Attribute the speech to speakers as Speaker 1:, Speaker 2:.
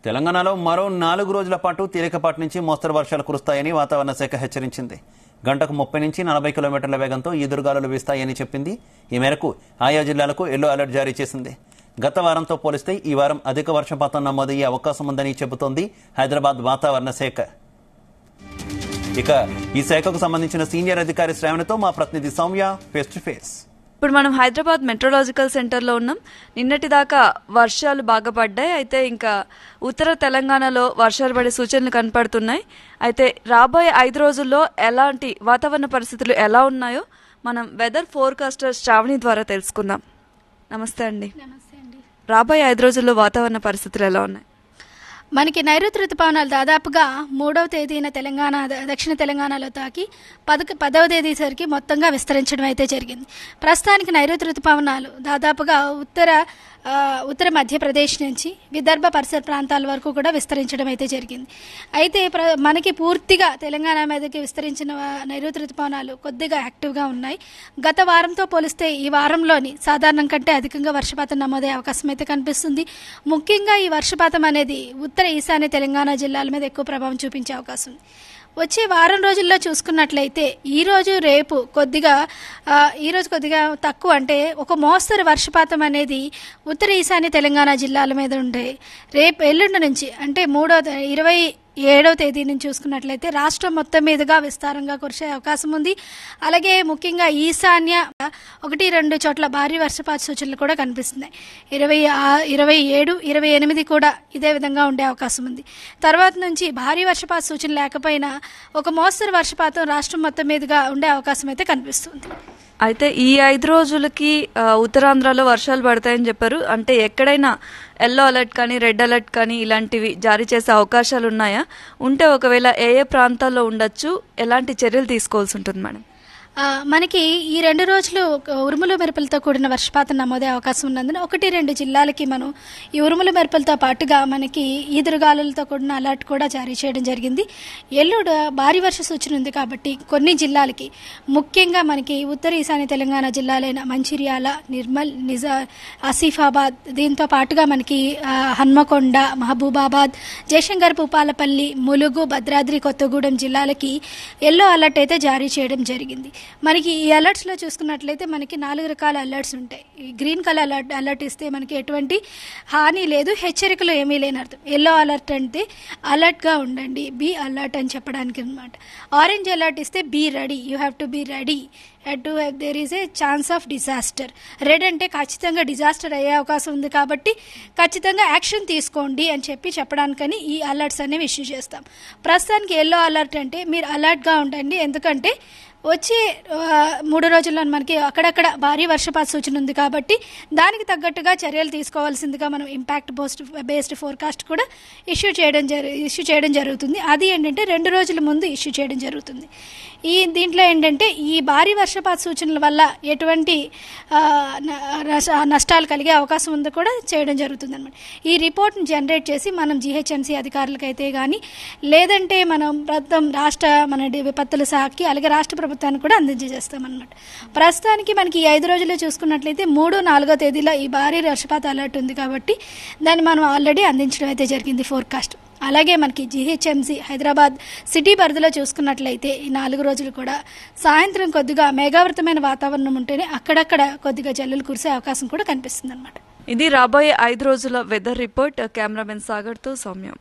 Speaker 1: తెలంగాణలో మరో 4 రోజుల పాటు తేలికపాటి నుంచి మోస్తరు వర్షాలు కురుస్తాయని వాతావరణ శాఖ హెచ్చరించింది. గంటకు 30 నుంచి 40 కిలోమీటర్ల వేగంతో ఈదురుగాలులు వీస్తాయని చెప్పింది. ఈ మేరకు ఆయా జిల్లాలకు ఎల్లో అలర్ట్ జారీ చేసింది. గత వారంతో పోలిస్తే ఈ వారం అధిక వర్షపాతం నమోదయ్యే అవకాశం ఉందని చెబుతోంది హైదరాబాద్ వాతావరణ శాఖ. ఇక ఈ శాఖకు సంబంధించిన సీనియర్ అధికారి శ్రావణితో మా ప్రతినిధి సౌమ్య ఫేస్ టు ఫేస్.
Speaker 2: ఇప్పుడు మనం హైదరాబాద్ మెట్రోలాజికల్ సెంటర్లో ఉన్నాం. నిన్నటి దాకా వర్షాలు బాగా పడ్డాయి. అయితే ఇంకా ఉత్తర తెలంగాణలో వర్షాలు పడే సూచనలు కనపడుతున్నాయి. అయితే రాబోయే 5 రోజుల్లో ఎలాంటి వాతావరణ పరిస్థితులు ఎలా ఉన్నాయో మనం వెదర్ ఫోర్కాస్టర్ శ్రావణి ద్వారా తెలుసుకుందాం. నమస్తే అండి. రాబోయే 5 రోజుల్లో వాతావరణ పరిస్థితులు ఎలా ఉన్నాయి?
Speaker 3: మనకి నైరుతి ఋతుపవనాలు దాదాపుగా 3వ తేదీన తెలంగాణ దక్షిణ తెలంగాణలో తాకి 10వ తేదీ సరికి మొత్తంగా విస్తరించడం అయితే జరిగింది. ప్రస్తుతానికి నైరుతి ఋతుపవనాలు దాదాపుగా ఉత్తర మధ్యప్రదేశ్ నుంచి విదర్భ పరిసర ప్రాంతాల వరకు కూడా విస్తరించడం అయితే జరిగింది. అయితే మనకి పూర్తిగా తెలంగాణ మీదకి విస్తరించిన నైరుతి ఋతుపవనాలు కొద్దిగా యాక్టివ్గా ఉన్నాయి. గత వారంతో పోలిస్తే ఈ వారంలోని సాధారణం కంటే అధికంగా వర్షపాతం నమోదయ్యే అవకాశం అయితే కనిపిస్తుంది. ముఖ్యంగా ఈ వర్షపాతం అనేది ఉత్తర ఈశాన్య తెలంగాణ జిల్లాల మీద ఎక్కువ ప్రభావం చూపించే అవకాశం ఉంది. వచ్చే వారం రోజుల్లో చూసుకున్నట్లయితే ఈరోజు కొద్దిగా తక్కువ, అంటే ఒక మోస్తరు వర్షపాతం అనేది ఉత్తర ఈశాన్య తెలంగాణ జిల్లాల మీద ఉండే రేపు ఎల్లుండి నుంచి అంటే 27వ తేదీ నుంచి చూసుకున్నట్లయితే రాష్ట్రం మొత్తం మీదుగా విస్తారంగా కురిసే అవకాశం ఉంది. అలాగే ముఖ్యంగా ఈశాన్య 1-2 చోట్ల భారీ వర్షపాత సూచనలు కూడా కనిపిస్తున్నాయి. 27, 28 కూడా ఇదే విధంగా ఉండే అవకాశం ఉంది. తర్వాత నుంచి భారీ వర్షపాత సూచన లేకపోయినా ఒక మోస్తరు వర్షపాతం రాష్ట్రం మొత్తం మీదుగా ఉండే అవకాశం అయితే కనిపిస్తుంది.
Speaker 2: అయితే ఈ 5 రోజులకి ఉత్తరాంధ్రలో వర్షాలు పడతాయని చెప్పారు. అంటే ఎక్కడైనా ఎల్లో అలర్ట్ కానీ రెడ్ అలర్ట్ కానీ ఇలాంటివి జారీ చేసే అవకాశాలు ఉన్నాయా? ఉంటే ఒకవేళ ఏ ప్రాంతాల్లో ఉండొచ్చు, ఎలాంటి చర్యలు తీసుకోవాల్సి ఉంటుంది మేడం?
Speaker 3: మనకి ఈ 2 రోజులు ఉరుములు మెరుపులతో కూడిన వర్షపాతం నమోదే అవకాశం ఉన్నందున 1-2 జిల్లాలకి మనం ఈ ఉరుములు మెరుపులతో పాటుగా మనకి ఈదురుగాలులతో కూడిన అలర్ట్ కూడా జారీ చేయడం జరిగింది. ఎల్లుండి భారీ వర్ష సూచన ఉంది కాబట్టి కొన్ని జిల్లాలకి, ముఖ్యంగా మనకి ఉత్తర ఈశాన్య తెలంగాణ జిల్లాలైన మంచిర్యాల, నిర్మల్, ఆసిఫాబాద్, దీంతో పాటుగా మనకి హన్మకొండ, మహబూబాబాద్, జయశంకర్, భూపాలపల్లి, ములుగు, భద్రాద్రి కొత్తగూడెం జిల్లాలకి ఎల్లో అలర్ట్ అయితే జారీ చేయడం జరిగింది. మనకి ఈ అలర్ట్స్లో చూసుకున్నట్లయితే మనకి 4 రకాల అలర్ట్స్ ఉంటాయి. ఈ గ్రీన్ కలర్ అలర్ట్ ఇస్తే మనకి ఎటువంటి హాని లేదు, హెచ్చరికలు ఏమీ లేని అర్థం. ఎల్లో అలర్ట్ అంటే అలర్ట్గా ఉండండి, బీ అలర్ట్ అని చెప్పడానికి అనమాట. ఆరెంజ్ అలర్ట్ ఇస్తే be ready, you have to be ready, there is a chance of disaster. Red అంటే ఖచ్చితంగా డిజాస్టర్ అయ్యే అవకాశం ఉంది కాబట్టి ఖచ్చితంగా యాక్షన్ తీసుకోండి అని చెప్పడానికని ఈ అలర్ట్స్ అనేవి ఇష్యూ చేస్తాం. ప్రస్తుతానికి ఎల్లో అలర్ట్ అంటే మీరు అలర్ట్గా ఉండండి, ఎందుకంటే వచ్చే 3 రోజుల్లో మనకి అక్కడక్కడ భారీ వర్షపాత సూచన ఉంది కాబట్టి దానికి తగ్గట్టుగా చర్యలు తీసుకోవాల్సిందిగా మనం ఇంపాక్ట్ బేస్డ్ ఫోర్కాస్ట్ కూడా ఇష్యూ చేయడం జరుగుతుంది. అది ఏంటంటే 2 రోజుల ముందు ఇష్యూ చేయడం జరుగుతుంది. దీంట్లో ఏంటంటే ఈ భారీ వర్షపాత సూచనల వల్ల ఎటువంటి నష్టాలు కలిగే అవకాశం ఉందో కూడా చేయడం జరుగుతుంది అనమాట. ఈ రిపోర్ట్ని జనరేట్ చేసి మనం జీహెచ్ఎంసీ అధికారులకైతే కానీ, లేదంటే మనం మన విపత్తుల శాఖకి అలాగే రాష్ట్ర ప్రభుత్వానికి కూడా అందజేస్తామన్నమాట. ప్రస్తుతానికి మనకి ఈ 5 రోజుల్లో చూసుకున్నట్లయితే 3, 4వ తేదీలో ఈ భారీ వర్షపాత అలర్ట్ ఉంది కాబట్టి దాన్ని మనం ఆల్రెడీ అందించడం అయితే జరిగింది ఫోర్కాస్ట్. అలాగే మనకి జీహెచ్ఎంసీ హైదరాబాద్ సిటీ పరిధిలో చూసుకున్నట్లయితే ఈ 4 రోజులు కూడా సాయంత్రం కొద్దిగా మేఘావృతమైన వాతావరణం ఉంటేనే అక్కడక్కడ కొద్దిగా జల్లులు కురిసే అవకాశం కూడా కనిపిస్తుంది అనమాట.
Speaker 2: ఇది రాబోయే 5 రోజుల వెదర్ రిపోర్ట్. కెమెరామెన్ సాగర్తో సౌమ్యం.